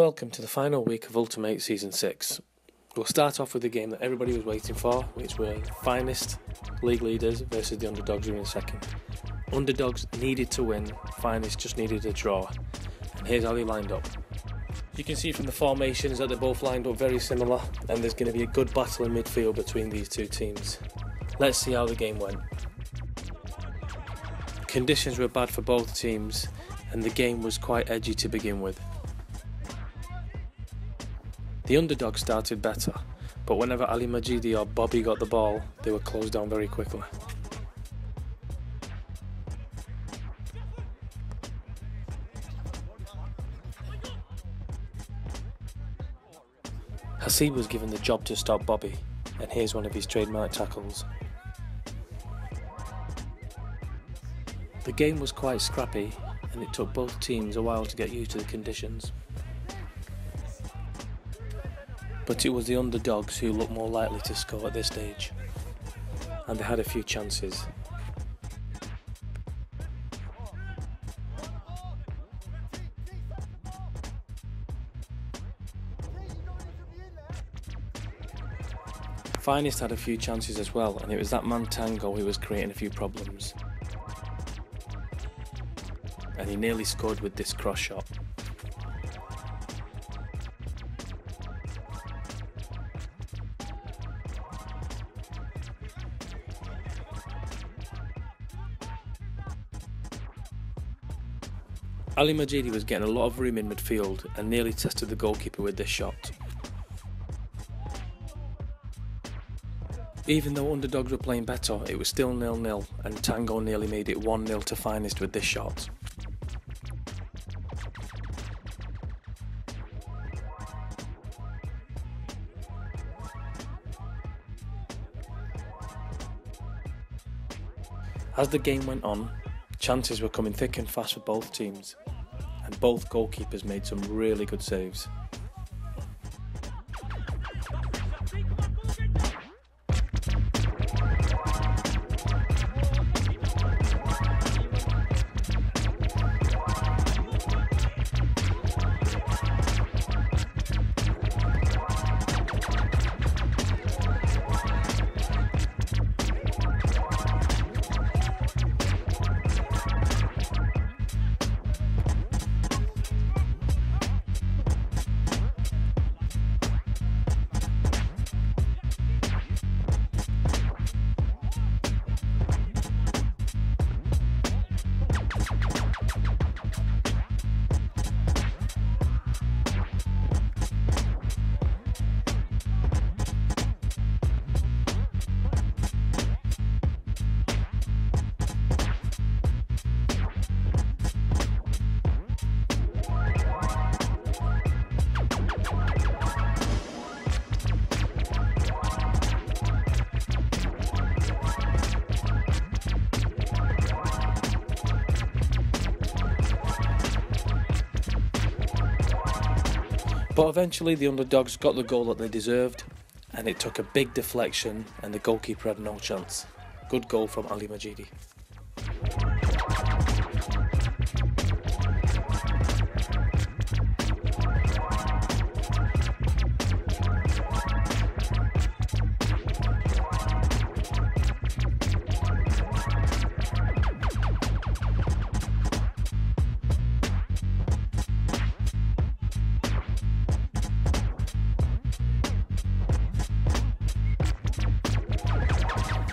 welcome to the final week of Ultim8 Season 6. We'll start off with the game that everybody was waiting for, which were Finest league leaders versus the Underdogs who were in second. Underdogs needed to win, Finest just needed a draw, and here's how they lined up. You can see from the formations that they're both lined up very similar, and there's going to be a good battle in midfield between these two teams. Let's see how the game went. Conditions were bad for both teams, and the game was quite edgy to begin with. The Underdogs started better, but whenever Ali Majidi or Bobby got the ball, they were closed down very quickly. Hasib was given the job to stop Bobby, and here's one of his trademark tackles. The game was quite scrappy, and it took both teams a while to get used to the conditions. But it was the Underdogs who looked more likely to score at this stage, and they had a few chances. Finest had a few chances as well, and it was that man Tango who was creating a few problems. And he nearly scored with this cross shot. Ali Majidi was getting a lot of room in midfield and nearly tested the goalkeeper with this shot. Even though Underdogs were playing better, it was still 0-0 and Tango nearly made it 1-0 to Finest with this shot. As the game went on, chances were coming thick and fast for both teams, and both goalkeepers made some really good saves. But eventually the Underdogs got the goal that they deserved, and it took a big deflection and the goalkeeper had no chance. Good goal from Ali Majidi.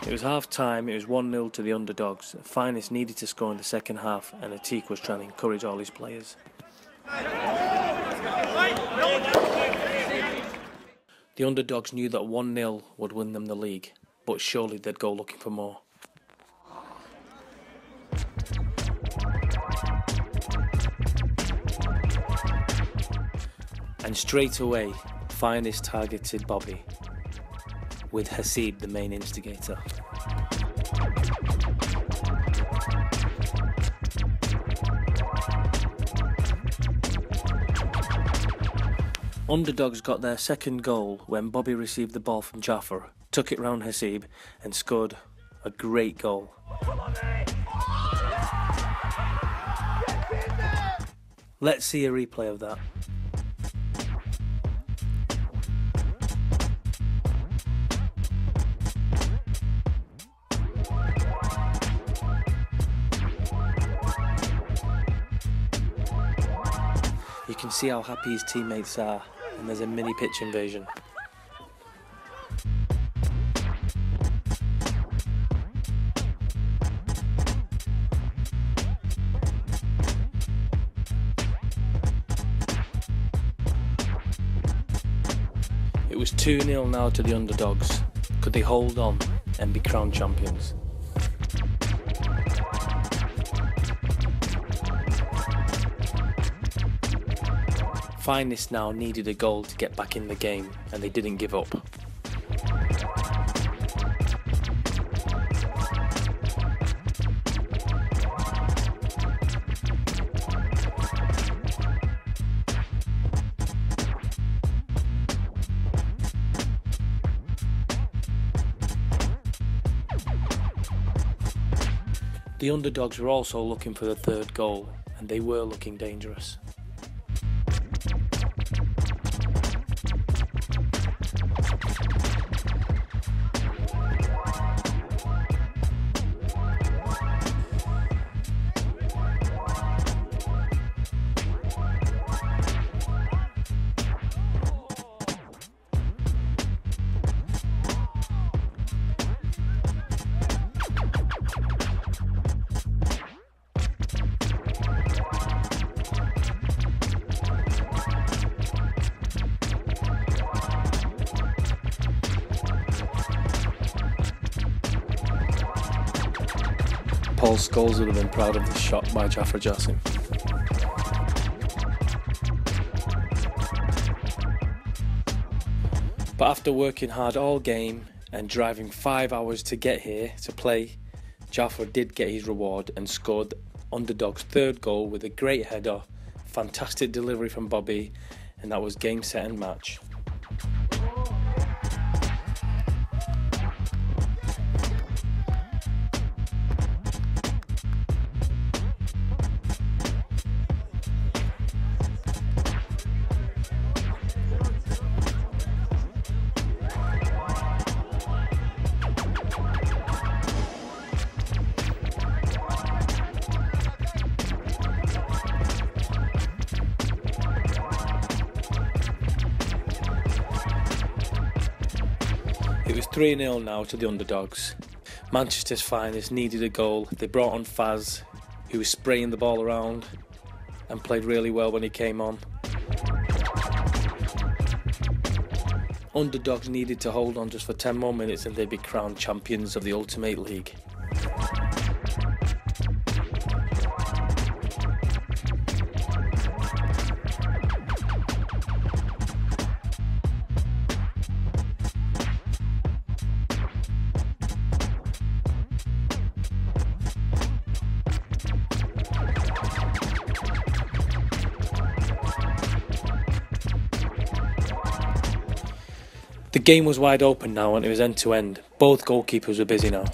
It was half time, it was 1-0 to the Underdogs. Finest needed to score in the second half and Atik was trying to encourage all his players. The Underdogs knew that 1-0 would win them the league, but surely they'd go looking for more. And straight away, Finest targeted Bobby, with Hasib the main instigator. Underdogs got their second goal when Bobby received the ball from Jaffer, took it round Hasib and scored a great goal. Let's see a replay of that. can see how happy his teammates are, and there's a mini pitch invasion. It was 2-0 now to the underdogs. Could they hold on and be crowned champions? Finest now needed a goal to get back in the game, and they didn't give up. The underdogs were also looking for the third goal, and they were looking dangerous. Paul Scholes would have been proud of this shot by Jaffer Jassim. But after working hard all game and driving 5 hours to get here to play, Jaffer did get his reward and scored underdog's third goal with a great header, fantastic delivery from Bobby, and that was game, set and match. It was 3-0 now to the underdogs. Manchester's finest needed a goal. They brought on Faz, who was spraying the ball around and played really well when he came on. Underdogs needed to hold on just for 10 more minutes and they'd be crowned champions of the Ultimate League. The game was wide open now and it was end to end. Both goalkeepers were busy now.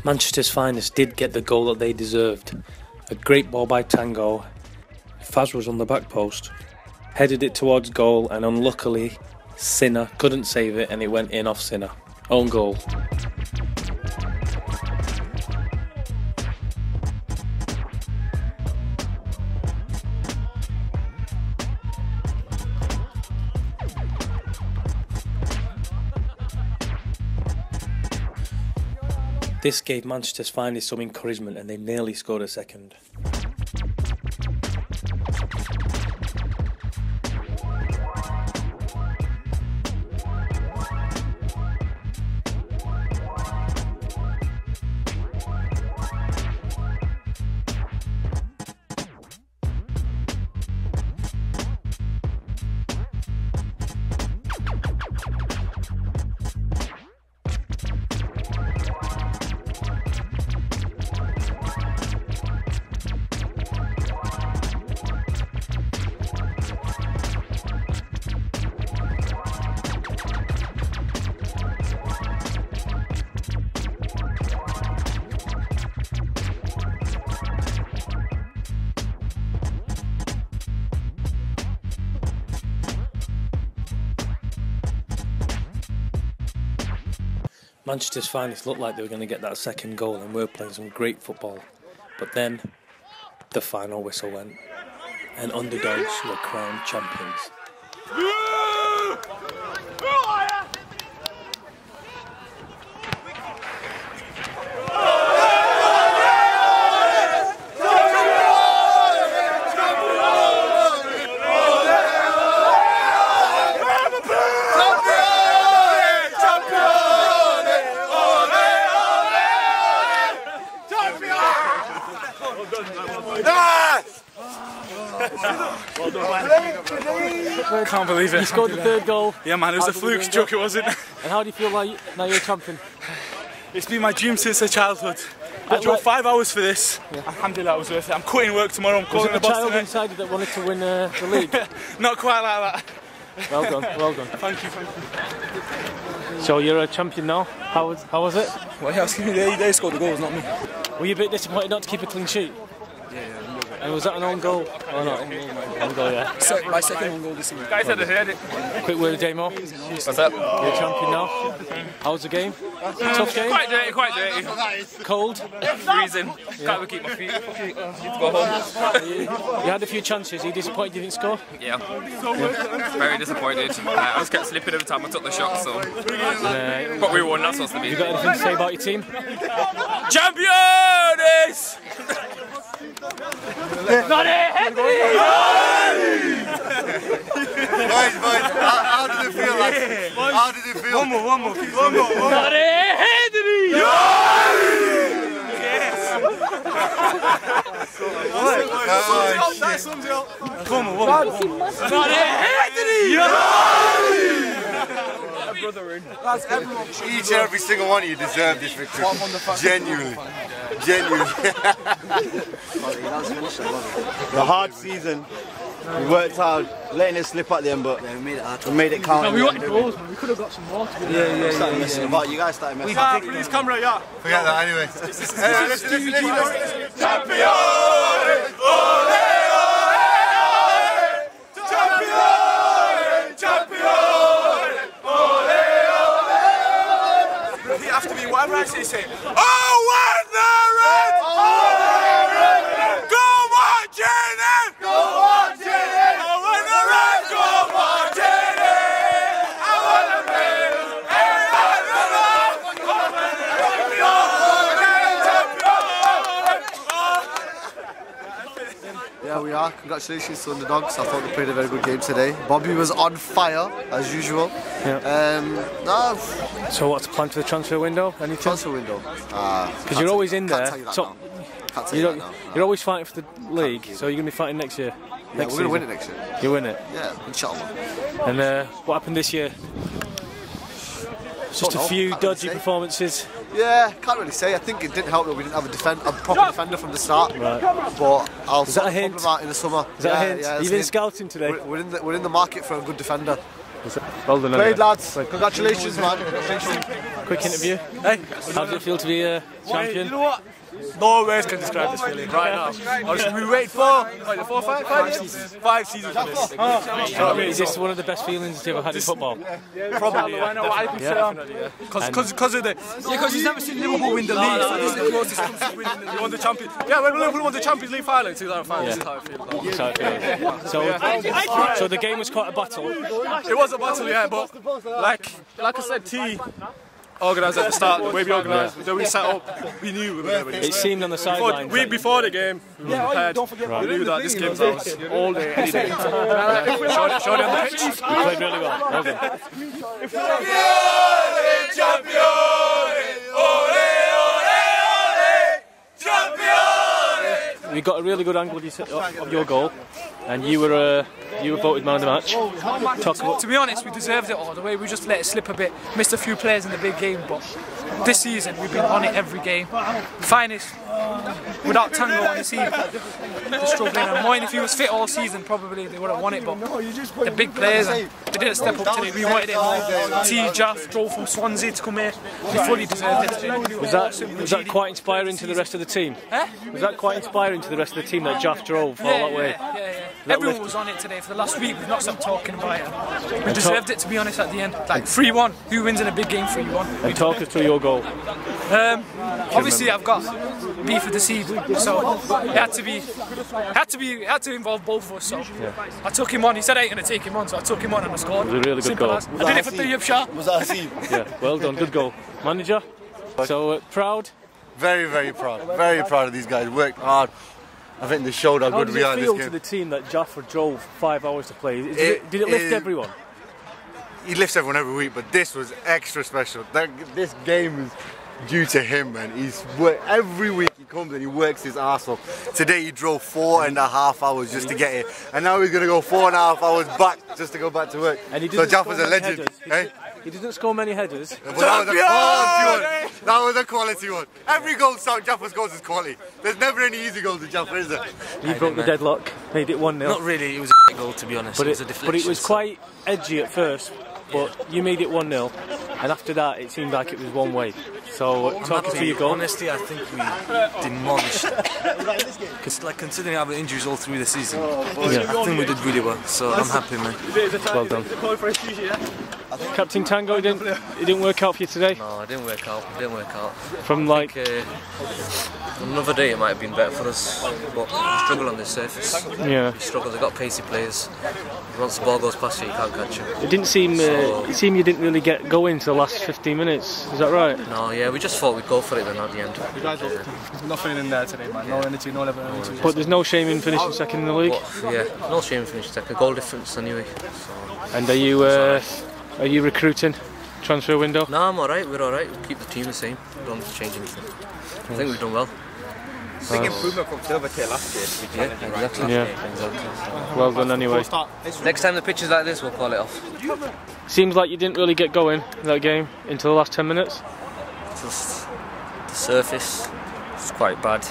Manchester's finest did get the goal that they deserved. A great ball by Tango. Faz was on the back post, headed it towards goal, and unluckily Sinner couldn't save it and it went in off Sinner. Own goal. This gave Manchester's finest some encouragement and they nearly scored a second. Manchester's finest looked like they were going to get that second goal and were playing some great football. But then the final whistle went and underdogs were crowned champions. I can't believe it. You scored the third goal. Yeah, man, it was a fluke joke, it wasn't. And how do you feel like now you're a champion? It's been my dream since a childhood. I drove 5 hours for this. Yeah. Alhamdulillah, it was worth it. I'm quitting work tomorrow. I'm calling the boss tonight. Was it a child inside that wanted to win the league? Not quite like that. Well done, well done. Thank you, thank you. So you're a champion now. How was it? Well, yeah, they scored the goals, not me. Were you a bit disappointed not to keep a clean sheet? Yeah. And was that an own goal? Oh no, own goal, yeah. My second own goal this season. Guys had to heard it. Quick word of Damo. What's up? You're a champion now. How was the game? Tough game? Quite dirty. Cold? Freezing. Can't even keep my feet. Need to go home. You had a few chances. Are you disappointed you didn't score? Yeah. Very disappointed. I just kept slipping every time I took the shot, so. But we won, that's supposed to be. You got anything to say about your team? Champions! Not it! Boys, how did it feel, lads? How did it feel? One more. Not it! That sums it up. Come on, one more. Not it! Each and every single one of you deserve this victory. Genuinely. The hard season. We worked hard, letting it slip at the end, but we made it count. No, we wanted goals, man. We could have got some more. Yeah. Started messing about. You guys started messing about. Please, camera, yeah. Forget that anyway. Listen. Repeat after me, whatever I say. Oh, when the red! Go watching it! Oh, when the red go watching it! I wanna be Yeah, we are. Congratulations to Underdogs. I thought they played a very good game today. Bobby was on fire, as usual. Yeah. So what's the plan for the transfer window? Anything? Transfer window? Because you're always in there. You're always fighting for the league, so you're going to be fighting next year. Yeah, we're going to win it next year. You win it? Yeah, inshallah. And what happened this year? Just a few dodgy performances. Yeah, can't really say. I think it didn't help that we didn't have a proper defender from the start. Right. But I'll Is that a hint? problem out in the summer. Is that a hint? Yeah, You've been scouting today? We're in the market for a good defender. Well done, Played, lads. Congratulations, man. Quick interview. Hey, how does it feel to be a champion? You know what? No words can describe this feeling right now. We wait for 5 seasons. 5 seasons for this. Is this one of the best feelings you've ever had in football? Probably, yeah. Because of the... Yeah, because he's never seen Liverpool win the league. So this is the closest comes to winning. We won the Champions... Yeah, when Liverpool won the Champions League final in 2005, this is how I feel. So the game was quite a battle. It was a battle, yeah, but like I said, organised at the start, the way we organised, the way we set up, we knew we were going to win. It seemed on the sidelines. Before the game, we were prepared. We knew that this game's ours all day, any day. Showed it on the pitch. You played really well. Well done. We got a really good angle of your goal, and you were voted man of the match. To be honest, we deserved it all. The way we just let it slip a bit, missed a few players in the big game, but this season we've been on it every game. Finest, without Tango on the team, they're struggling. And Moyne, if he was fit all season, probably they would have won it. But the big players, and they didn't step up today. We wanted it more. Jaff drove from Swansea to come here. We fully deserved it today. Was that quite inspiring to the rest of the team? Was that quite inspiring to the rest of the team that Jaff drove all that way? Yeah. Everyone was on it today. For the last week, we've not stopped talking about it. We deserved it, to be honest, at the end. Like 3-1. Who wins in a big game? 3-1. And talk us through your goal. Obviously, I've got beef with the seed, so it had to involve both of us. So I took him on. He said I ain't gonna take him on, so I took him on and I scored. It was a really good goal. I did it for 3 shot. Was that a seed? Yeah, well done, good goal. Manager, so proud? Very, very proud. Very proud of these guys. Worked hard. I think they showed how good we are in this game. How does it feel to the team that Jaffa drove 5 hours to play? Did it lift everyone? He lifts everyone every week, but this was extra special. This game is due to him, man. He's worked every week. He comes and he works his arse off. Today he drove 4.5 hours just to get here, and now he's gonna go 4.5 hours back just to go back to work. And so Jaffa's a legend. He didn't score many headers. But that was a quality one. That was a quality one. Every goal Jaffa scores is quality. There's never any easy goals in Jaffa, is there? You broke the deadlock, made it 1-0. Not really, it was a goal to be honest. But it was a deflection. But it was quite edgy at first, but you made it 1-0, and after that it seemed like it was one way. So talk us through your goal. Honestly, I think we demolished it. Because considering having injuries all through the season, I think we did really well. So I'm happy, man. Well done. Captain Tango, it didn't work out for you today? No, it didn't work out. It didn't work out. From like another day, it might have been better for us, but we struggle on this surface. Yeah. We struggle. They've got pacey players. Once the ball goes past you, you can't catch them. It didn't seem. It seemed you didn't really get going to the last 15 minutes. Is that right? No, yeah, we just thought we'd go for it then at the end. You guys nothing in there today, man. No energy, no level energy. But there's no shame in finishing second in the league. Yeah, no shame in finishing second. Goal difference anyway. So. And are you recruiting? Transfer window? No, I'm alright. We're alright. We'll keep the team the same. We don't have to change anything. I think we've done well. Big improvement from silver tier last year. Exactly. Well done anyway. Next time the pitch is like this, we'll call it off. Seems like you didn't really get going in that game until the last 10 minutes. Just the surface is quite bad.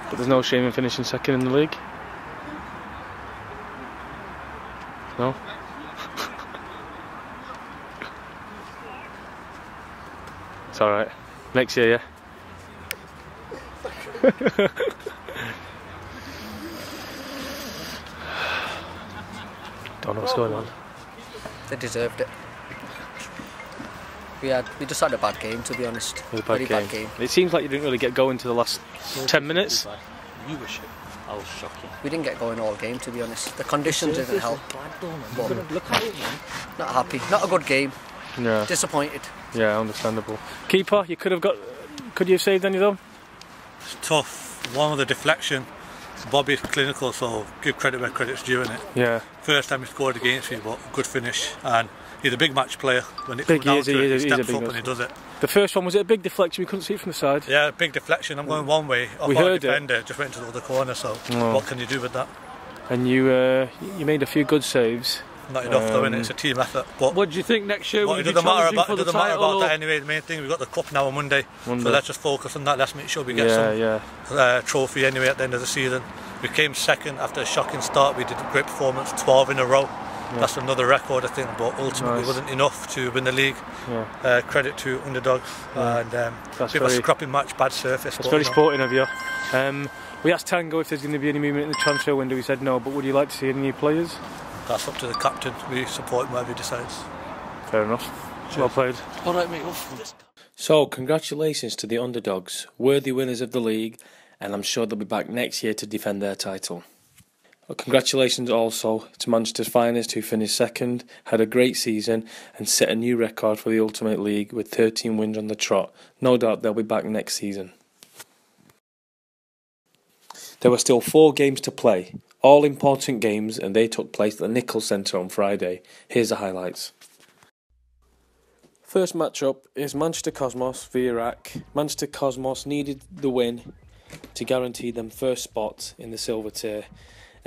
But there's no shame in finishing second in the league. No? It's alright. Next year, yeah? Don't know what's going on. They deserved it. We just had a bad game, to be honest. Bad game. It seems like you didn't really get going to the last 10 minutes. You were shit. I was shocking. We didn't get going all game, to be honest. The conditions didn't help. Not happy. Not a good game. Yeah. Disappointed. Yeah, understandable. Keeper, could you have saved any of them? It's tough. One with the deflection. Bobby's clinical, so give credit where credit's due in it. Yeah. First time he scored against me, but good finish. And he's a big match player. When it big, comes down to it, he steps steps up and he does it. The first one, was it a big deflection? We couldn't see it from the side. Yeah, big deflection. I'm going one way. We heard defender, just went to the other corner. So what can you do with that? And you made a few good saves. Not enough though, innit? It's a team effort. But what do you think next year? It doesn't matter about that anyway. The main thing, we've got the cup now on Monday. So let's just focus on that. Let's make sure we get some trophy anyway at the end of the season. We came second after a shocking start. We did a great performance, 12 in a row. Yeah. That's another record, I think, but ultimately wasn't enough to win the league. Yeah. Credit to underdogs and bit of a scrappy match, bad surface. That's very sporting of you. We asked Tango if there's going to be any movement in the transfer window. He said no, but would you like to see any new players? That's up to the captain. We support him wherever he decides. Fair enough. Well played. All right, mate. Off. So, congratulations to the underdogs, worthy winners of the league, and I'm sure they'll be back next year to defend their title. Congratulations also to Manchester's finest, who finished second, had a great season and set a new record for the Ultimate League with 13 wins on the trot. No doubt they'll be back next season. There were still 4 games to play, all important games, and they took place at the Nichols Centre on Friday. Here's the highlights. First match-up is Manchester Cosmos v Iraq. Manchester Cosmos needed the win to guarantee them first spot in the silver tier.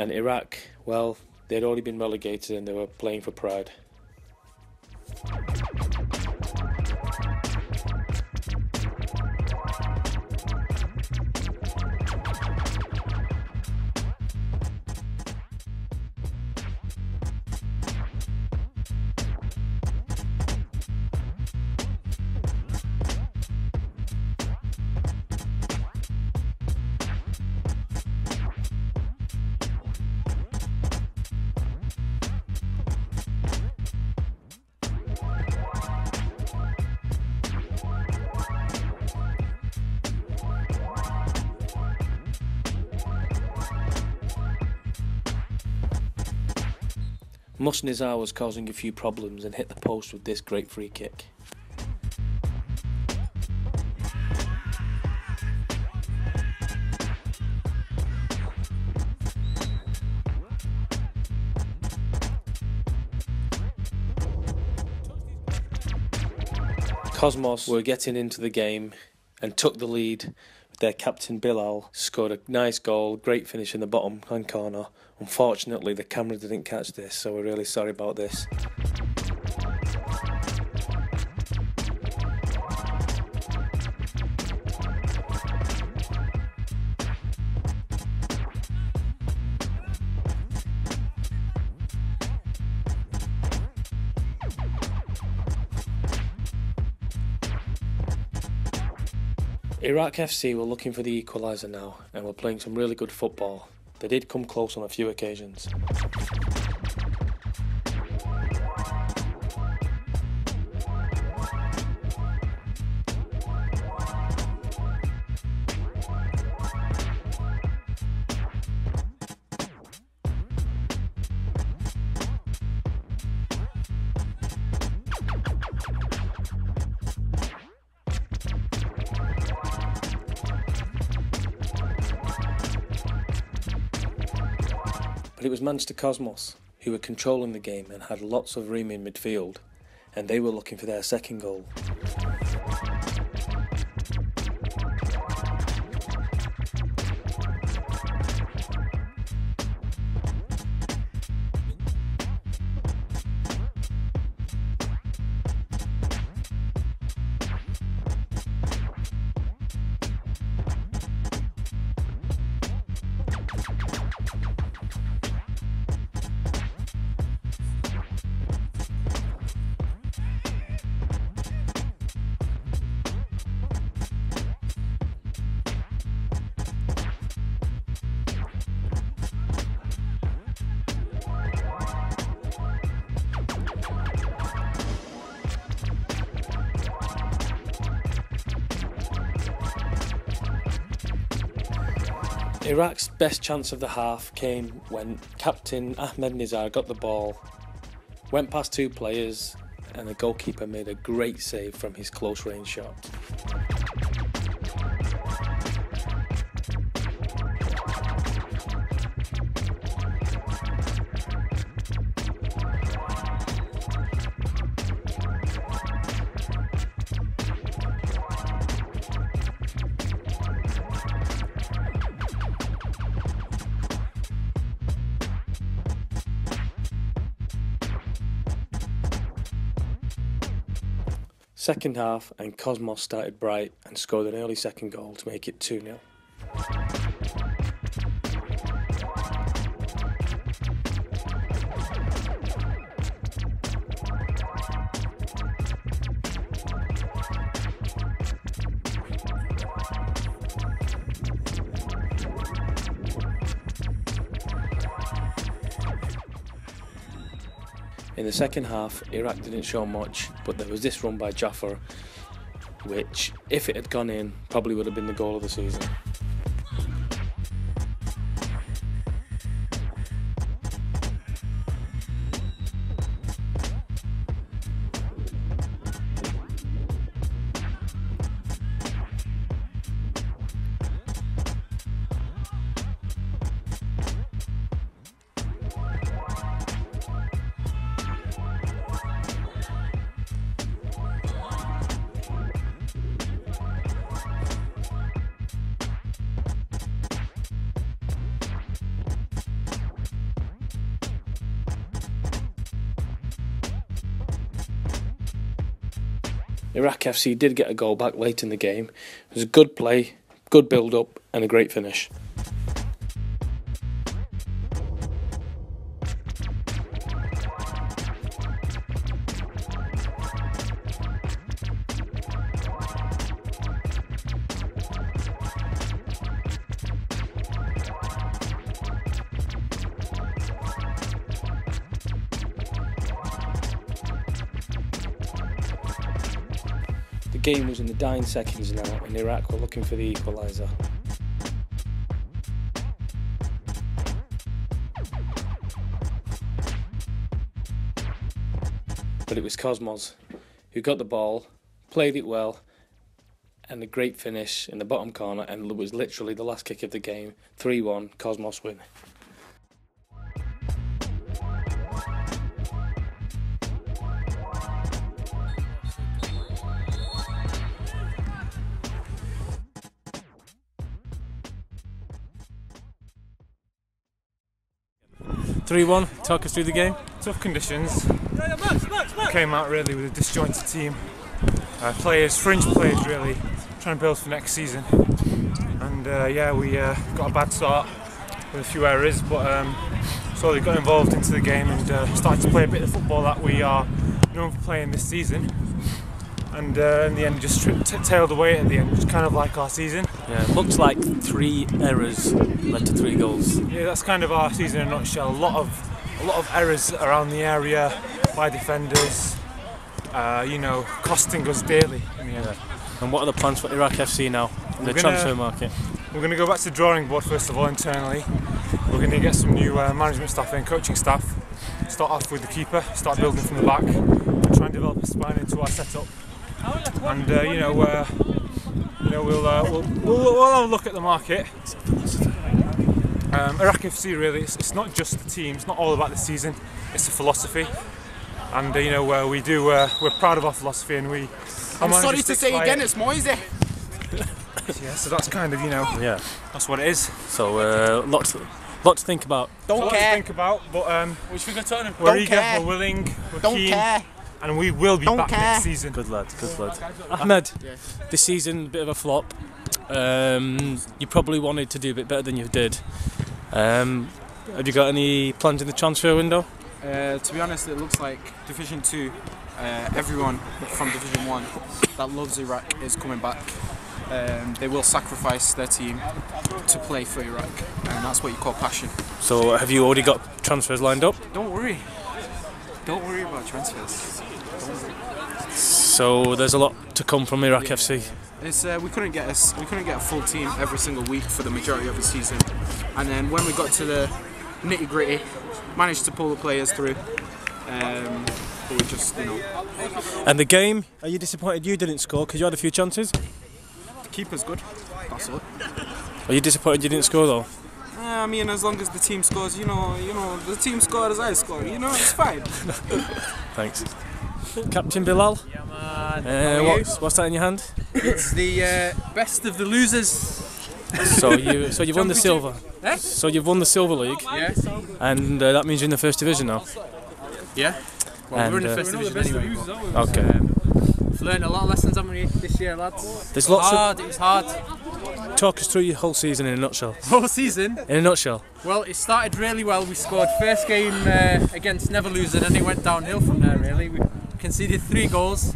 And Iraq, well, they'd already been relegated and they were playing for pride. Musnizar was causing a few problems and hit the post with this great free kick. Cosmos were getting into the game and took the lead. Their captain Bilal scored a nice goal, great finish in the bottom hand corner. Unfortunately, the camera didn't catch this, so we're really sorry about this. Iraq FC were looking for the equaliser now and were playing some really good football. They did come close on a few occasions. But it was Manchester Cosmos who were controlling the game and had lots of room in midfield, and they were looking for their second goal. Iraq's best chance of the half came when captain Ahmed Nizar got the ball, went past 2 players, and the goalkeeper made a great save from his close range shot. Second half, and Cosmos started bright and scored an early second goal to make it 2-0. In the second half, Iraq didn't show much, but there was this run by Jaffer, which, if it had gone in, probably would have been the goal of the season. Iraq FC did get a goal back late in the game. It was a good play, good build-up and a great finish. The game was in the dying seconds now, and Iraq were looking for the equaliser. But it was Cosmos who got the ball, played it well, and a great finish in the bottom corner, and it was literally the last kick of the game. 3-1, Cosmos win. Talk us through the game. Tough conditions. Came out really with a disjointed team. Fringe players really, trying to build for next season. And yeah, we got a bad start with a few errors, but slowly got involved into the game and started to play a bit of football that we are known for playing this season. And in the end, just tailed away at the end, just kind of like our season. Yeah, it looks like 3 errors led to 3 goals. Yeah, that's kind of our season in a nutshell. A lot of errors around the area by defenders, you know, costing us dearly in the end. Yeah. And what are the plans for Iraq FC now in the transfer market? We're going to go back to the drawing board first of all internally. We're going to get some new management staff and coaching staff. Start off with the keeper, start building from the back, and try and develop a spine into our setup. And we'll have a look at the market. Iraq FC really, it's not just the team, it's not all about the season, it's a philosophy. And we're proud of our philosophy, and we. I'm sorry to say again, it's Moisey. Yeah, so that's kind of, yeah, that's what it is. So lots to think about. Don't care. To think about, but we're eager, we're willing, we're keen. Care. And we will be back next season. Good lad, good lad. Ahmed, this season a bit of a flop. You probably wanted to do a bit better than you did. Have you got any plans in the transfer window? To be honest, it looks like Division 2, everyone from Division 1 that loves Iraq is coming back. They will sacrifice their team to play for Iraq, and that's what you call passion. So have you already got transfers lined up? Don't worry about transfers. So there's a lot to come from Iraq FC. It's, we couldn't get a full team every single week for the majority of the season, and then when we got to the nitty gritty, managed to pull the players through. But we just, And the game, are you disappointed you didn't score because you had a few chances? The keeper's good. That's all. Are you disappointed you didn't score though? I mean, as long as the team scores, the team scored as I scored, it's fine. Thanks. Captain Bilal? Yeah, man. What's that in your hand? It's the best of the losers. So you've won the silver. Eh? So you've won the Silver League. Yeah. And that means you're in the First Division now. Yeah. Well, we're in the First Division anyway. Okay. We've learned a lot of lessons, haven't we, this year, lads? There's lots It was hard. Talk us through your whole season in a nutshell. Whole season? In a nutshell. Well, it started really well. We scored first game against Never Losing, and it went downhill from there, really. We conceded 3 goals.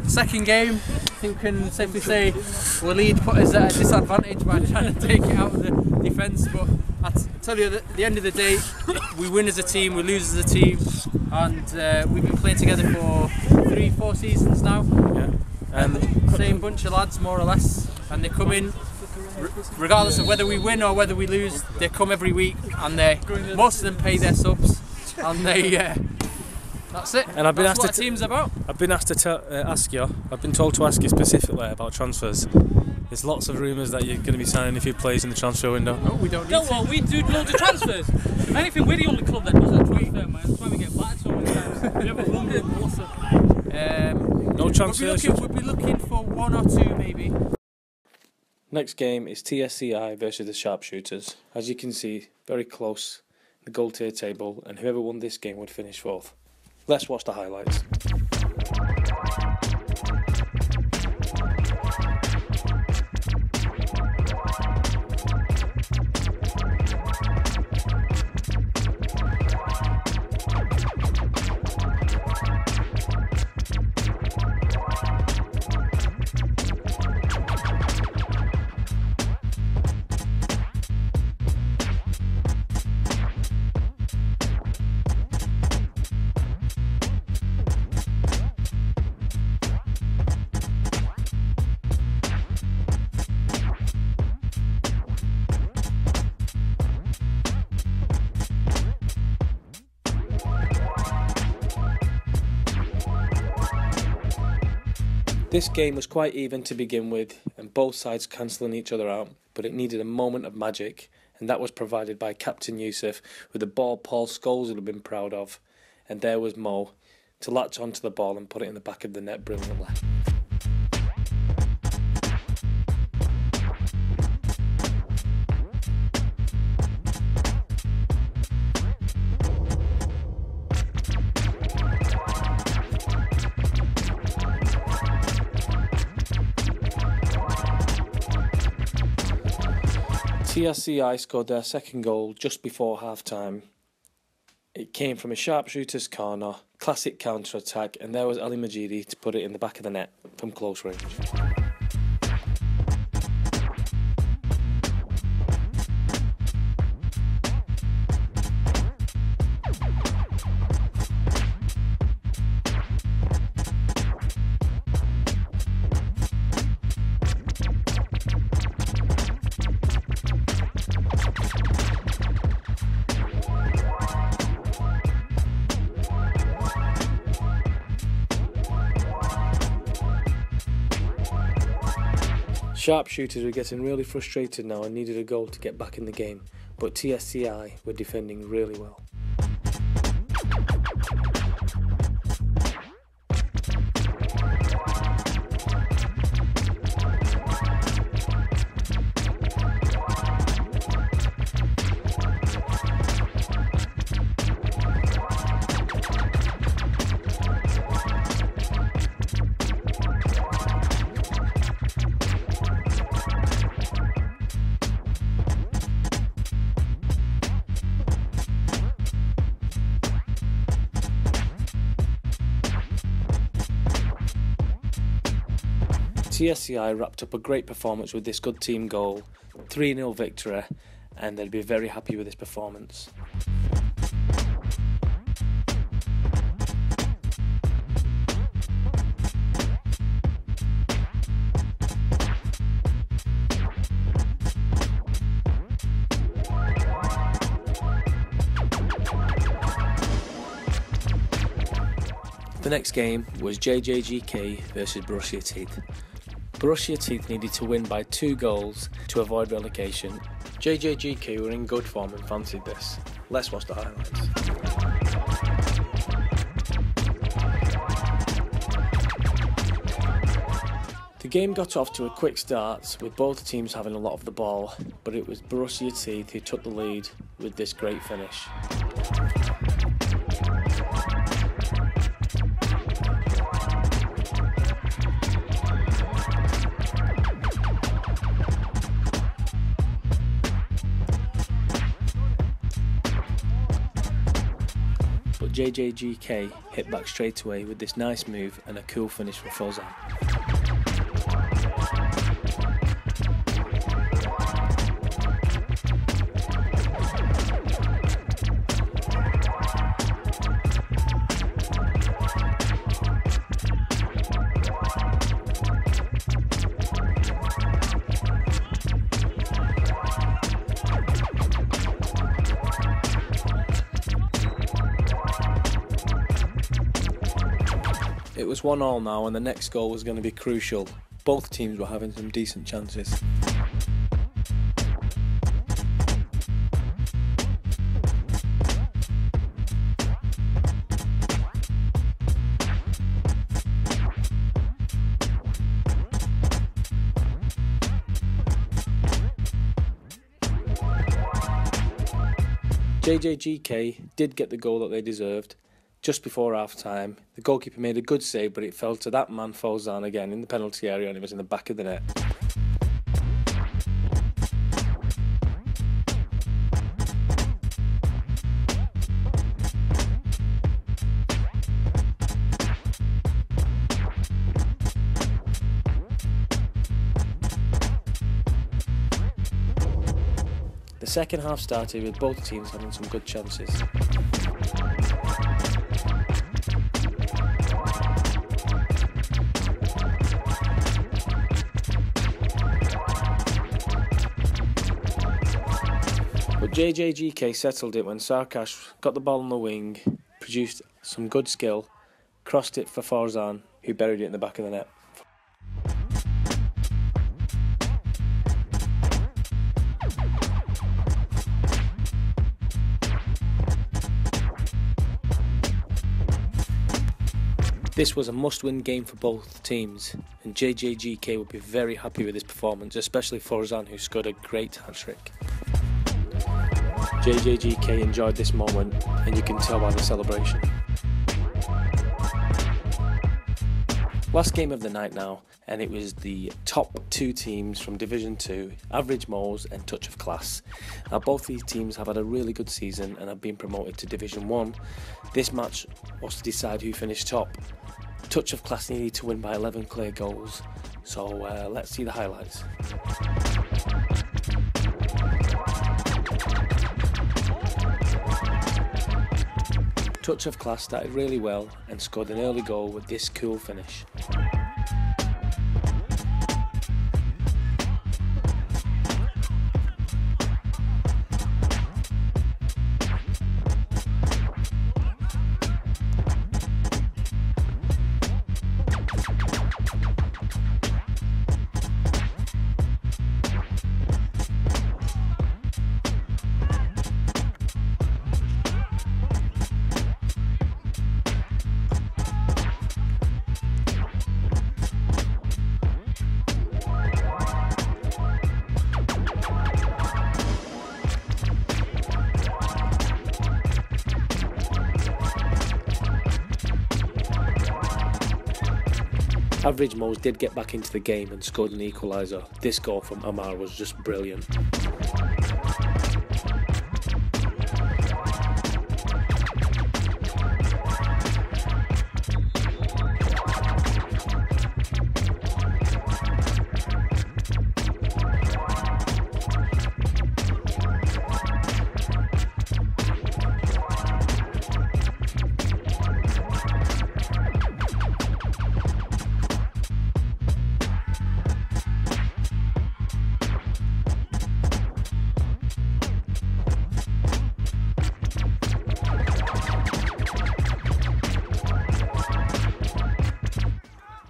Second game, I think we can safely say Waleed put us at a disadvantage by trying to take it out of the defence. But I tell you, at the end of the day, we win as a team, we lose as a team, and we've been playing together for 3-4 seasons now. Yeah. And same bunch of lads, more or less, and they come in. Regardless of whether we win or whether we lose, they come every week, and most of them pay their subs, and that's it. And I've been that's asked what a team's about. I've been asked to ask you. I've been told to ask you specifically about transfers. There's lots of rumours that you're going to be signing a few players in the transfer window. No, we don't. We do loads of transfers. If anything, we're the only club that does a transfer, man. That's why we get battered so many times. We have a London awesome. No transfers. We'll be looking for 1 or 2 maybe. Next game is TSCI versus the Sharpshooters. As you can see, very close in the goal tier table, and whoever won this game would finish 4th. Let's watch the highlights. This game was quite even to begin with, and both sides cancelling each other out, but it needed a moment of magic, and that was provided by Captain Yusuf with a ball Paul Scholes would have been proud of, and there was Mo to latch onto the ball and put it in the back of the net brilliantly. TSCI scored their second goal just before half-time. It came from a sharpshooter's corner, classic counter-attack, and there was Ali Majidi to put it in the back of the net from close range. Sharpshooters were getting really frustrated now and needed a goal to get back in the game, but TSCI were defending really well. TSCI wrapped up a great performance with this good team goal, 3-0 victory, and they'd be very happy with this performance. The next game was JJGK versus Borussia8. Borussia8 needed to win by 2 goals to avoid relegation. JJGK were in good form and fancied this. Let's watch the highlights. The game got off to a quick start with both teams having a lot of the ball, but it was Borussia8 who took the lead with this great finish. JJGK hit back straight away with this nice move and a cool finish for Fauzan. It was 1-1 now, and the next goal was going to be crucial. Both teams were having some decent chances. JJGK did get the goal that they deserved. Just before half-time, the goalkeeper made a good save, but it fell to that man Fauzan again in the penalty area, and it was in the back of the net. The second half started with both teams having some good chances. But JJGK settled it when Sarkash got the ball on the wing, produced some good skill, crossed it for Fauzan, who buried it in the back of the net. This was a must-win game for both teams, and JJGK would be very happy with his performance, especially Forzan, who scored a great hat-trick. JJGK enjoyed this moment, and you can tell by the celebration. Last game of the night now, and it was the top two teams from Division 2, Average Moles and Touch of Class. Now both these teams have had a really good season and have been promoted to Division 1. This match was to decide who finished top. Touch of Class needed to win by 11 clear goals, so let's see the highlights. Touch of Class started really well and scored an early goal with this cool finish. Average Moles did get back into the game and scored an equaliser. This goal from Amar was just brilliant.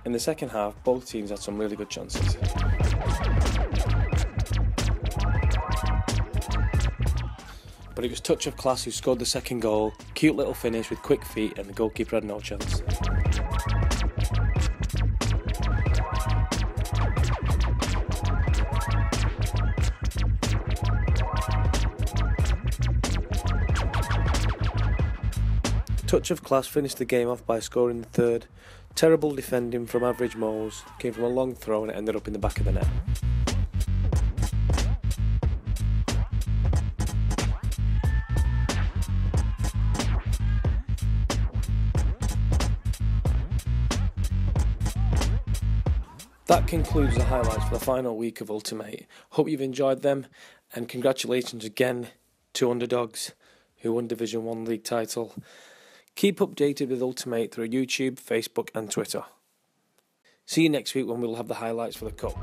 In the second half, both teams had some really good chances. But it was Touch of Class who scored the second goal. Cute little finish with quick feet, and the goalkeeper had no chance. Touch of Class finished the game off by scoring the third. Terrible defending from Average Moles, came from a long throw and it ended up in the back of the net. That concludes the highlights for the final week of Ultim8. Hope you've enjoyed them, and congratulations again to Underdogs, who won Division 1 League title. Keep updated with Ultim8 through YouTube, Facebook and Twitter. See you next week when we'll have the highlights for the Cup.